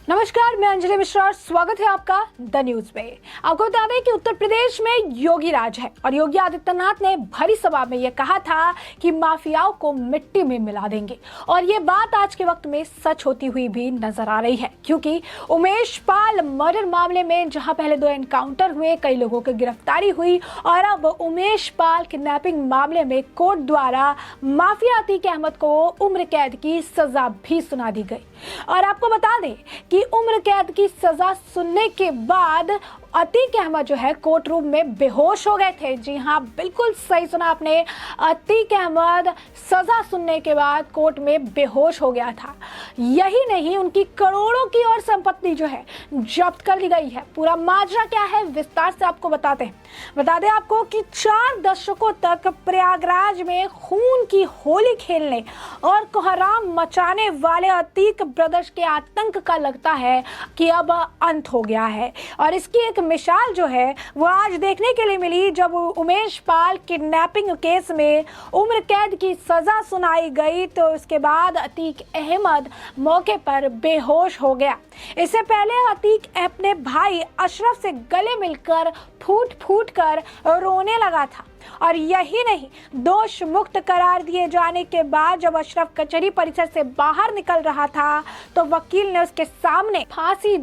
नमस्कार, मैं अंजलि मिश्रा और स्वागत है आपका द न्यूज में। आपको बता दें कि उत्तर प्रदेश में योगी राज है और योगी आदित्यनाथ ने भरी सभा में यह कहा था कि माफियाओं को मिट्टी में मिला देंगे और ये बात आज के वक्त में सच होती हुई भी नजर आ रही है, क्योंकि उमेश पाल मर्डर मामले में जहां पहले 2 एनकाउंटर हुए, कई लोगों की गिरफ्तारी हुई और अब उमेश पाल किडनैपिंग मामले में कोर्ट द्वारा माफिया अतीक अहमद को उम्र कैद की सजा भी सुना दी गई। और आपको बता दें कि उम्र कैद की सजा सुनने के बाद अतीक अहमद जो है कोर्ट रूम में बेहोश हो गए थे। जी हाँ, बिल्कुल सही सुना आपने, अतीक अहमद सजा सुनने के बाद कोर्ट में बेहोश हो गया था। यही नहीं, उनकी करोड़ों की और संपत्ति जो है जब्त कर ली गई है। पूरा माजरा क्या है विस्तार से आपको बताते हैं। बता दें आपको कि 4 दशकों तक प्रयागराज में खून की होली खेलने और कोहराम मचाने वाले अतीक ब्रदर्स के आतंक का लगता है कि अब अंत हो गया है। और इसकी एक मिसाल जो है वो आज देखने के लिए मिली, जब उमेश पाल किडनैपिंग केस में उम्र कैद की सजा सुनाई गई तो उसके बाद अतीक अहमद मौके पर बेहोश हो गया। इससे पहले अतीक अपने भाई अशरफ से गले मिलकर फूट फूट कर रोने लगा था। और यही नहीं, दोष मुक्त करार दिए जाने के बाद जब अशरफ कचहरी परिसर से बाहर निकल रहा था तो वकील ने उसके सामने फांसी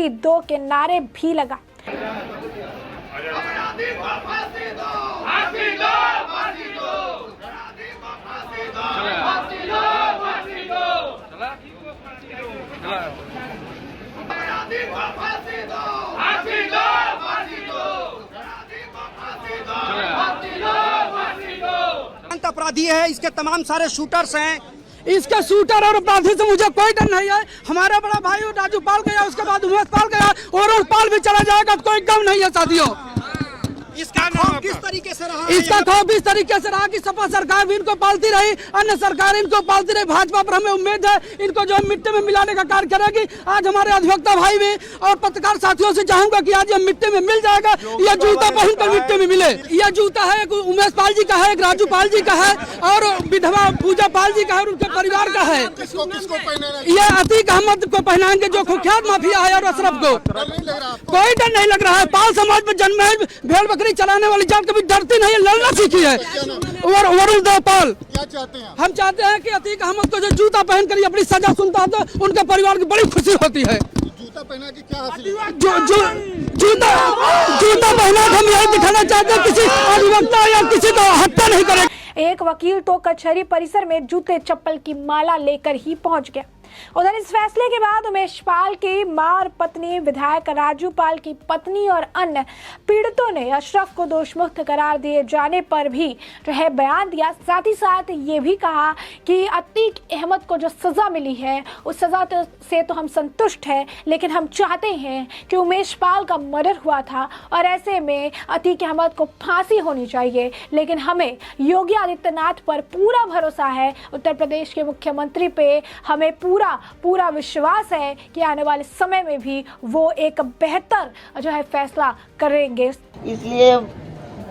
दो के नारे भी लगाए। अपराधी है, इसके तमाम सारे शूटर्स हैं। इसके शूटर और अपराधी से मुझे कोई डर नहीं है। हमारा बड़ा भाई राजू पाल गया, उसके बाद उमेश पाल गया और पाल भी चला जाएगा, कोई गम नहीं है साथियों। इसका खौफ किस तरीके से रहा? इसका खौफ इस तरीके से रहा कि सपा सरकार भी इनको पालती रही, अन्य सरकार इनको पालती रही। भाजपा पर हमें उम्मीद है इनको जो मिट्टी में मिलाने का कार्य करेगी। आज हमारे अधिवक्ता भाई भी और पत्रकार साथियों से चाहूंगा कि आज ये मिट्टी में मिल जाएगा। यह जूता पहनकर मिट्टी में मिले। यह जूता है एक उमेश पाल जी का है, एक राजू पाल जी का है और विधवा पूजा पाल जी का है और उनके परिवार का है। ये अतीक अहमद को पहनाएंगे जो कुख्यात माफिया है और अशरफ को। कोई डर नहीं लग रहा है। पाल समाज में जन्म है, भेड़ बकरी चलाने वाली जात कभी डरती नहीं है, लड़ना सीखी है। और वरुण देव पाल क्या चाहते हैं? हम चाहते हैं कि अतीक अहमद को जो जूता पहनकर अपनी सजा सुनता है तो उनके परिवार की बड़ी खुशी होती है। जूता पहना के क्या हासिल? जूता पहना हम यही दिखाना चाहते हैं, किसी अधिवक्ता या किसी को हत्या नहीं करेंगे। एक वकील तो कचहरी परिसर में जूते चप्पल की माला लेकर ही पहुंच गया। उधर इस फैसले के बाद उमेश पाल की मां और पत्नी, विधायक राजू पाल की पत्नी और अन्य पीड़ितों ने अशरफ को दोषमुक्त करार दिए जाने पर भी जो है बयान दिया। साथ ही साथ ये भी कहा कि अतीक अहमद को जो सजा मिली है उस सजा से तो हम संतुष्ट हैं, लेकिन हम चाहते हैं कि उमेश पाल का मर्डर हुआ था और ऐसे में अतीक अहमद को फांसी होनी चाहिए। लेकिन हमें योगी आदित्यनाथ पर पूरा भरोसा है, उत्तर प्रदेश के मुख्यमंत्री पे हमें पूरा विश्वास है कि आने वाले समय में भी वो एक बेहतर जो है फैसला करेंगे। इसलिए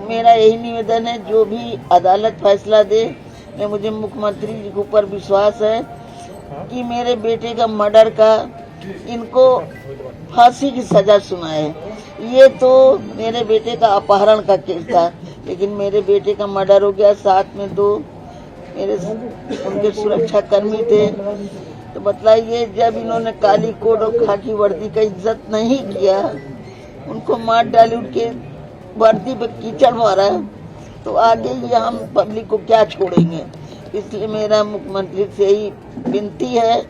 मेरा यही निवेदन है, जो भी अदालत फैसला दे, मुझे मुख्यमंत्री जी के ऊपर विश्वास है कि मेरे बेटे का मर्डर का इनको फांसी की सजा सुनाए। ये तो मेरे बेटे का अपहरण का केस था, लेकिन मेरे बेटे का मर्डर हो गया। साथ में 2 मेरे उनके सुरक्षा कर्मी थे। तो बताइए, जब इन्होंने काली कोट और खाकी वर्दी का इज्जत नहीं किया, उनको मार डाली, उनके वर्दी पे कीचड़ मारा, तो आगे ये हम पब्लिक को क्या छोड़ेंगे। इसलिए मेरा मुख्यमंत्री से यही विनती है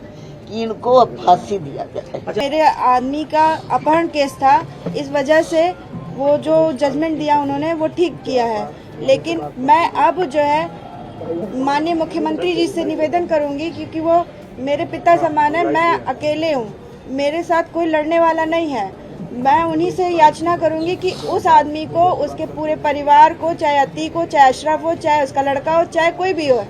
कि इनको फांसी दिया जाए। मेरे आदमी का अपहरण केस था, इस वजह से वो जो जजमेंट दिया उन्होंने वो ठीक किया है। लेकिन मैं अब जो है माननीय मुख्यमंत्री जी से निवेदन करूंगी, क्योंकि वो मेरे पिता समान है, मैं अकेले हूँ, मेरे साथ कोई लड़ने वाला नहीं है। मैं उन्हीं से याचना करूंगी कि उस आदमी को, उसके पूरे परिवार को, चाहे अतीक हो, चाहे अशरफ हो, चाहे उसका लड़का हो, चाहे कोई भी हो,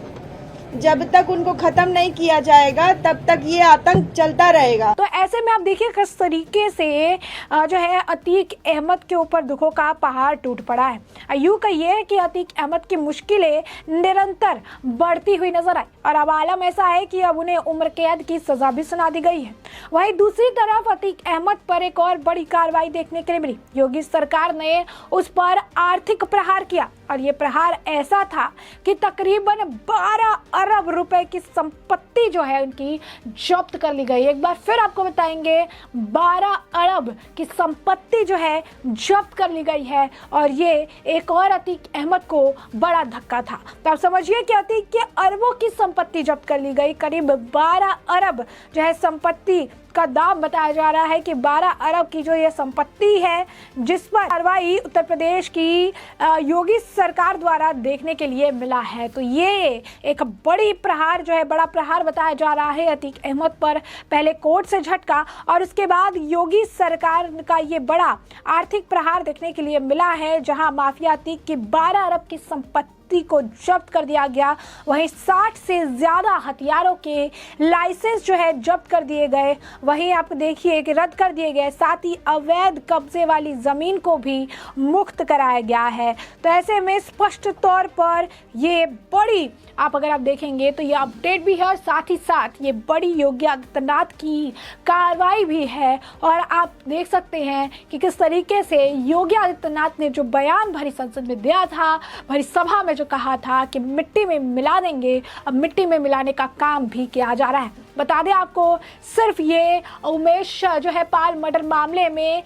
जब तक उनको खत्म नहीं किया जाएगा तब तक ये आतंक चलता रहेगा। तो ऐसे में आप देखिए किस तरीके से जो है अतीक अहमद के ऊपर दुखों का पहाड़ टूट पड़ा है। यूं कहिए कि अतीक अहमद की मुश्किलें निरंतर बढ़ती हुई नजर आई और अब आलम ऐसा है कि अब उन्हें उम्र कैद की सजा भी सुना दी गई है। वहीं दूसरी तरफ अतीक अहमद पर एक और बड़ी कार्रवाई देखने के लिए मिली। योगी सरकार ने उस पर आर्थिक प्रहार किया और ये प्रहार ऐसा था कि तकरीबन 12 अरब रुपए की संपत्ति जो है उनकी जब्त कर ली गई। एक बार फिर आपको बताएंगे 12 अरब की संपत्ति जो है जब्त कर ली गई है और ये एक और अतीक अहमद को बड़ा धक्का था। तो आप समझिए कि अतीक के अरबों की संपत्ति जब्त कर ली गई। करीब 12 अरब जो है संपत्ति का दाम बताया जा रहा है कि 12 अरब की जो ये संपत्ति है जिस पर कार्रवाई उत्तर प्रदेश की योगी सरकार द्वारा देखने के लिए मिला है। तो ये एक बड़ी प्रहार जो है बड़ा प्रहार बताया जा रहा है अतीक अहमद पर। पहले कोर्ट से झटका और उसके बाद योगी सरकार का ये बड़ा आर्थिक प्रहार देखने के लिए मिला है, जहां माफिया अतीक की 12 अरब की संपत्ति को जब्त कर दिया गया। वहीं 60 से ज्यादा हथियारों के लाइसेंस जो है जब्त कर दिए गए। वहीं आप देखिए कि रद्द कर दिए गए, साथ ही अवैध कब्जे वाली जमीन को भी मुक्त कराया गया है। तो ऐसे में स्पष्ट तौर पर ये बड़ी अगर आप देखेंगे तो ये अपडेट भी है और साथ ही साथ ये बड़ी योगी आदित्यनाथ की कार्रवाई भी है। और आप देख सकते हैं कि किस तरीके से योगी आदित्यनाथ ने जो बयान भरी संसद में दिया था, भरी सभा में जो कहा था कि मिट्टी में मिला देंगे, अब मिट्टी में मिलाने का काम भी किया जा रहा है। बता दें आपको, सिर्फ ये उमेश जो है पाल मर्डर मामले में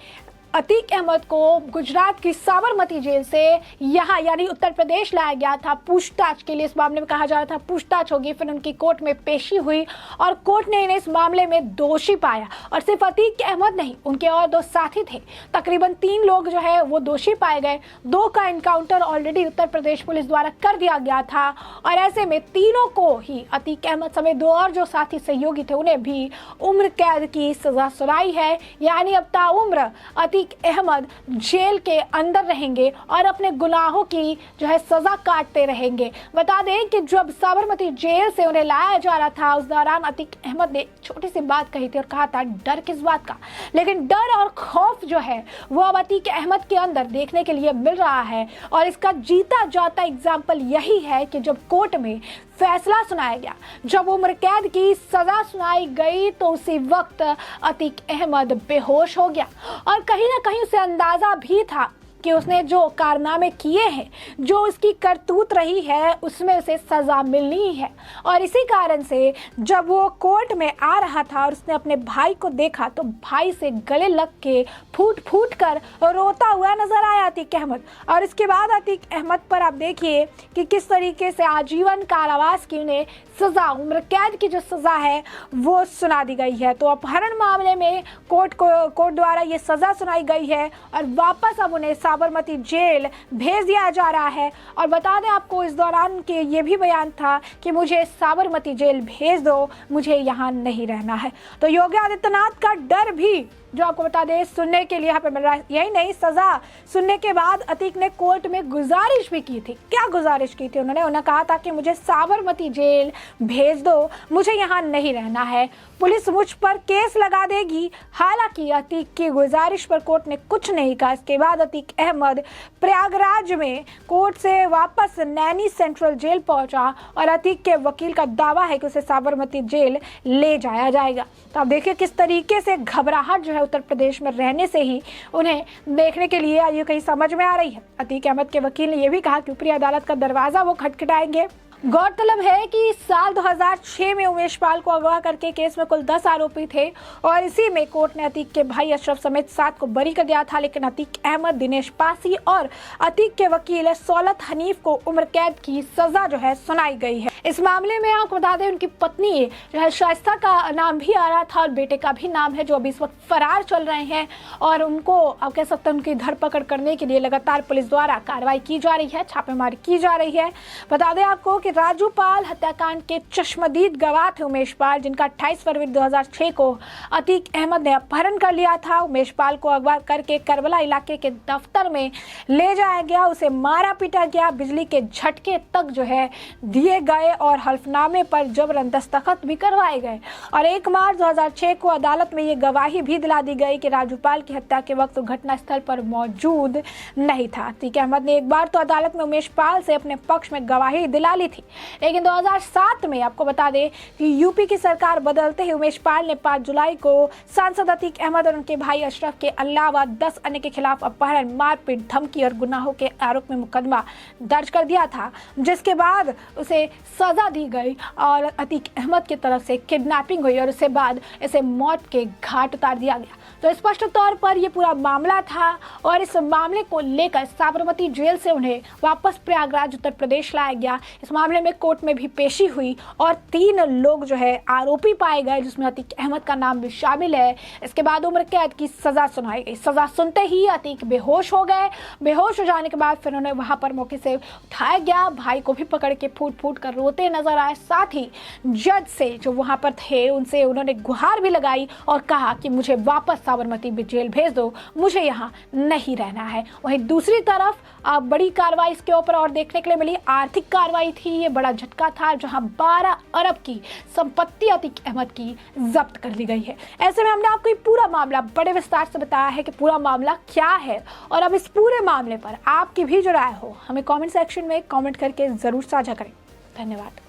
अतीक अहमद को गुजरात की साबरमती जेल से यहाँ यानी उत्तर प्रदेश लाया गया था पूछताछ के लिए। इस मामले में कहा जा रहा था पूछताछ होगी, फिर उनकी कोर्ट में पेशी हुई और कोर्ट ने इन्हें इस मामले में दोषी पाया। और सिर्फ अतीक अहमद नहीं, उनके और 2 साथी थे, तकरीबन 3 लोग जो है वो दोषी पाए गए। 2 का encounter already Uttar Pradesh police द्वारा कर दिया गया था और ऐसे में तीनों को ही अतीक अहमद समेत 2 और जो साथी सहयोगी थे उन्हें भी उम्र कैद की सजा सुनाई है। यानी अब ताउम्र अतीक अहमद जेल के अंदर रहेंगे और अपने गुनाहों की जो है सजा काटते रहेंगे। बता दें कि जब साबरमती जेल से उन्हें लाया जा रहा था उस दौरान अतीक अहमद ने छोटी सी बात कही थी और कहा था डर किस बात का, लेकिन डर और खौफ जो है वो अब अतीक अहमद के अंदर देखने के लिए मिल रहा है। और इसका जीता जाता एग्जाम्पल यही है कि जब कोर्ट में फैसला सुनाया गया, जब उम्र कैद की सजा सुनाई गई तो उसी वक्त अतीक अहमद बेहोश हो गया और कहीं ना कहीं उसे अंदाजा भी था कि उसने जो कारनामे किए हैं, जो उसकी करतूत रही है, उसमें उसे सजा मिलनी ही है। और इसी कारण से जब वो कोर्ट में आ रहा था और उसने अपने भाई को देखा तो भाई से गले लग के फूट फूट कर रोता हुआ नजर आया अतीक अहमद। और इसके बाद अतीक अहमद पर आप देखिए कि किस तरीके से आजीवन कारावास की उन्हें सजा, उम्र कैद की जो सजा है वो सुना दी गई है। तो अपहरण मामले में कोर्ट द्वारा ये सजा सुनाई गई है और वापस अब उन्हें साबरमती जेल भेज दिया जा रहा है। और बता दें आपको, इस दौरान के ये भी बयान था कि मुझे साबरमती जेल भेज दो, मुझे यहाँ नहीं रहना है। तो योगी आदित्यनाथ का डर भी जो आपको बता दें सुनने के लिए यहाँ पे मिल रहा है। यही नहीं, सजा सुनने के बाद अतीक ने कोर्ट में गुजारिश भी की थी। क्या गुजारिश की थी उन्होंने कहा था कि मुझे साबरमती जेल भेज दो, मुझे यहाँ नहीं रहना है, पुलिस मुझ पर केस लगा देगी। हालांकि अतीक की गुजारिश पर कोर्ट ने कुछ नहीं कहा। इसके बाद अतीक अहमद प्रयागराज में कोर्ट से वापस नैनी सेंट्रल जेल पहुंचा और अतीक के वकील का दावा है कि उसे साबरमती जेल ले जाया जाएगा। तो आप देखिए किस तरीके से घबराहट जो है उत्तर प्रदेश में रहने से ही उन्हें देखने के लिए ये कहीं समझ में आ रही है। अतीक अहमद के वकील ने यह भी कहा कि ऊपरी अदालत का दरवाजा वो खटखटाएंगे। गौरतलब है कि साल 2006 में उमेश पाल को अगवा करके केस में कुल 10 आरोपी थे और इसी में कोर्ट ने अतीक के भाई अशरफ समेत 7 को बरी कर दिया था। लेकिन अतीक अहमद, दिनेश पासी और अतीक के वकील सौलत हनीफ को उम्र कैद की सजा जो है सुनाई गई है। इस मामले में आपको बता दें उनकी पत्नी जो है शाइस्ता का नाम भी आ रहा था और बेटे का भी नाम है जो अभी इस वक्त फरार चल रहे हैं और उनको आप कह सकते हैं उनकी धरपकड़ करने के लिए लगातार पुलिस द्वारा कार्रवाई की जा रही है, छापेमारी की जा रही है। बता दें आपको कि राजू पाल हत्याकांड के चश्मदीद गवाह थे उमेश पाल, जिनका 28 फरवरी 2006 को अतीक अहमद ने अपहरण कर लिया था। उमेश पाल को अगवा करके करबला इलाके के दफ्तर में ले जाया गया, उसे मारा पीटा गया, बिजली के झटके तक जो है दिए गए और हल्फनामे पर जबरन दस्तखत भी करवाए गए। और 1 मार्च 2006 को अदालत में ये गवाही भी दिला दी गई कि राजू पाल की हत्या के वक्त घटनास्थल पर मौजूद नहीं था। अतीक अहमद ने एक बार तो अदालत में उमेश पाल से अपने पक्ष में गवाही दिला ली थी, लेकिन 2007 में आपको बता दें कि यूपी की सरकार बदलते ही उमेश पाल ने 5 जुलाई को सांसद अतीक अहमद और उनके भाई अशरफ के अलावा 10 अन्य के खिलाफ अपहरण, मारपीट, धमकी और गुनाहों के आरोप में मुकदमा दर्ज कर दिया था, जिसके बाद उसे सजा दी गई और अतीक अहमद की तरफ से किडनैपिंग हुई और उसके बाद इसे मौत के घाट उतार दिया गया। तो स्पष्ट तौर पर यह पूरा मामला था और इस मामले को लेकर साबरमती जेल से उन्हें वापस प्रयागराज उत्तर प्रदेश लाया गया। इस मामले में कोर्ट में भी पेशी हुई और 3 लोग जो है आरोपी पाए गए, जिसमें अतीक अहमद का नाम भी शामिल है। इसके बाद उम्र कैद की सजा सुनाई गई। सजा सुनते ही अतीक बेहोश हो गए। बेहोश हो जाने के बाद फिर उन्हें वहां पर मौके से उठाया गया, भाई को भी पकड़ के फूट फूट कर रोते नजर आए। साथ ही जज से जो वहां पर थे उनसे उन्होंने गुहार भी लगाई और कहा कि मुझे वापस साबरमती जेल भेज दो, मुझे यहाँ नहीं रहना है। वहीं दूसरी तरफ बड़ी कार्रवाई इसके ऊपर और देखने के लिए मिली, आर्थिक कार्रवाई थी। ये बड़ा झटका था जहां 12 अरब की संपत्ति अतीक अहमद की जब्त कर ली गई है। ऐसे में हमने आपको ये पूरा मामला बड़े विस्तार से बताया है कि पूरा मामला क्या है और अब इस पूरे मामले पर आपकी भी जो राय हो हमें कमेंट सेक्शन में कमेंट करके जरूर साझा करें। धन्यवाद।